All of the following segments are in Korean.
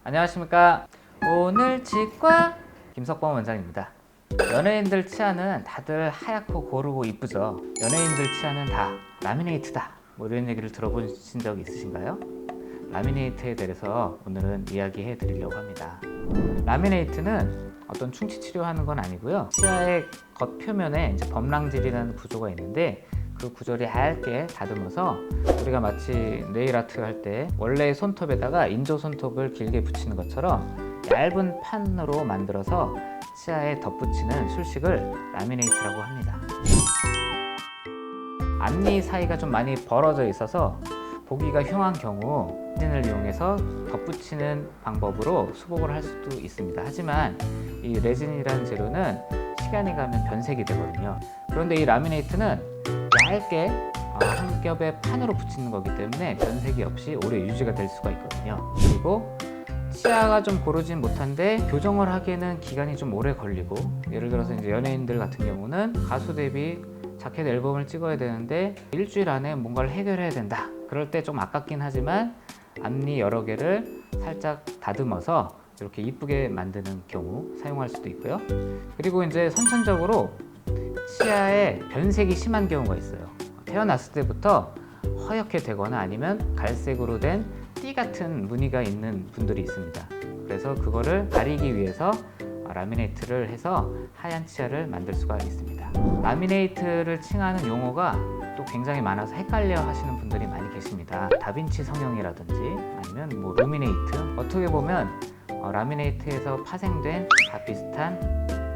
안녕하십니까. 오늘 치과 김석범 원장입니다. 연예인들 치아는 다들 하얗고 고르고 이쁘죠. 연예인들 치아는 다 라미네이트다, 뭐 이런 얘기를 들어보신 적 있으신가요? 라미네이트에 대해서 오늘은 이야기해 드리려고 합니다. 라미네이트는 어떤 충치 치료하는 건 아니고요. 치아의 겉표면에 이제 범랑질이라는 구조가 있는데, 그 구조를 얇게 다듬어서 우리가 마치 네일 아트 할 때 원래의 손톱에다가 인조 손톱을 길게 붙이는 것처럼 얇은 판으로 만들어서 치아에 덧붙이는 술식을 라미네이트라고 합니다. 앞니 사이가 좀 많이 벌어져 있어서 보기가 흉한 경우 레진을 이용해서 덧붙이는 방법으로 수복을 할 수도 있습니다. 하지만 이 레진이라는 재료는 시간이 가면 변색이 되거든요. 그런데 이 라미네이트는 얇게 한 겹의 판으로 붙이는 거기 때문에 변색이 없이 오래 유지가 될 수가 있거든요. 그리고 치아가 좀 고르진 못한데 교정을 하기에는 기간이 좀 오래 걸리고, 예를 들어서 이제 연예인들 같은 경우는 가수 데뷔 자켓 앨범을 찍어야 되는데 일주일 안에 뭔가를 해결해야 된다. 그럴 때 좀 아깝긴 하지만 앞니 여러 개를 살짝 다듬어서 이렇게 이쁘게 만드는 경우 사용할 수도 있고요. 그리고 이제 선천적으로 치아에 변색이 심한 경우가 있어요. 태어났을 때부터 허옇게 되거나 아니면 갈색으로 된 띠 같은 무늬가 있는 분들이 있습니다. 그래서 그거를 가리기 위해서 라미네이트를 해서 하얀 치아를 만들 수가 있습니다. 라미네이트를 칭하는 용어가 또 굉장히 많아서 헷갈려 하시는 분들이 많이 계십니다. 다빈치 성형이라든지 아니면 뭐 루미네이트, 어떻게 보면 라미네이트에서 파생된 다 비슷한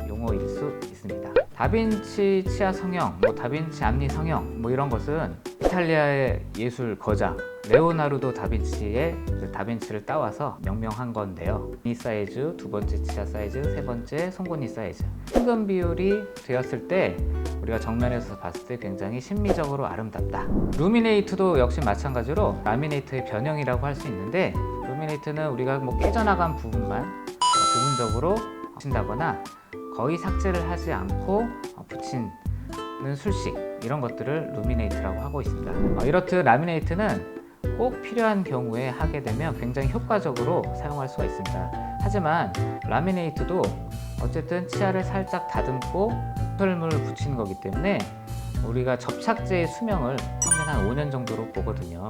용어일 수 있습니다. 다빈치 치아 성형, 다빈치 앞니 성형, 이런 것은 이탈리아의 예술 거장 레오나르도 다빈치의 다빈치를 따와서 명명한 건데요. 이 사이즈, 두 번째 치아 사이즈, 세 번째 송곳니 사이즈, 현금 비율이 되었을 때 우리가 정면에서 봤을 때 굉장히 심미적으로 아름답다. 루미네이트도 역시 마찬가지로 라미네이트의 변형이라고 할 수 있는데, 루미네이트는 우리가 깨져나간 부분만 부분적으로 붙인다거나 거의 삭제를 하지 않고 붙이는 술식, 이런 것들을 루미네이트라고 하고 있습니다. 이렇듯 라미네이트는 꼭 필요한 경우에 하게 되면 굉장히 효과적으로 사용할 수가 있습니다. 하지만 라미네이트도 어쨌든 치아를 살짝 다듬고 수설물을 붙이는 거기 때문에 우리가 접착제의 수명을 평균 한 5년 정도로 보거든요.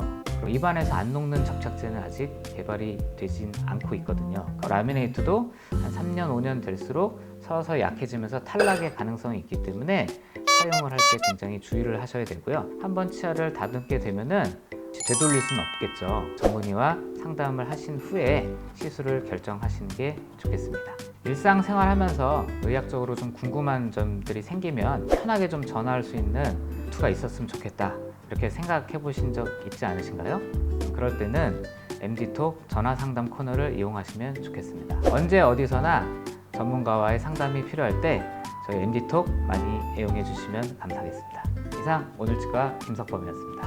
입안에서 안 녹는 접착제는 아직 개발이 되진 않고 있거든요. 라미네이트도 한 3년, 5년 될수록 서서히 약해지면서 탈락의 가능성이 있기 때문에 사용을 할 때 굉장히 주의를 하셔야 되고요. 한번 치아를 다듬게 되면은 되돌릴 수는 없겠죠. 전문의와 상담을 하신 후에 시술을 결정하시는 게 좋겠습니다. 일상생활 하면서 의학적으로 좀 궁금한 점들이 생기면 편하게 좀 전화할 수 있는 투가 있었으면 좋겠다, 이렇게 생각해 보신 적 있지 않으신가요? 그럴 때는 MD톡 전화 상담 코너를 이용하시면 좋겠습니다. 언제 어디서나 전문가와의 상담이 필요할 때 저희 MD톡 많이 이용해 주시면 감사하겠습니다. 이상 오늘 치과 김석범이었습니다.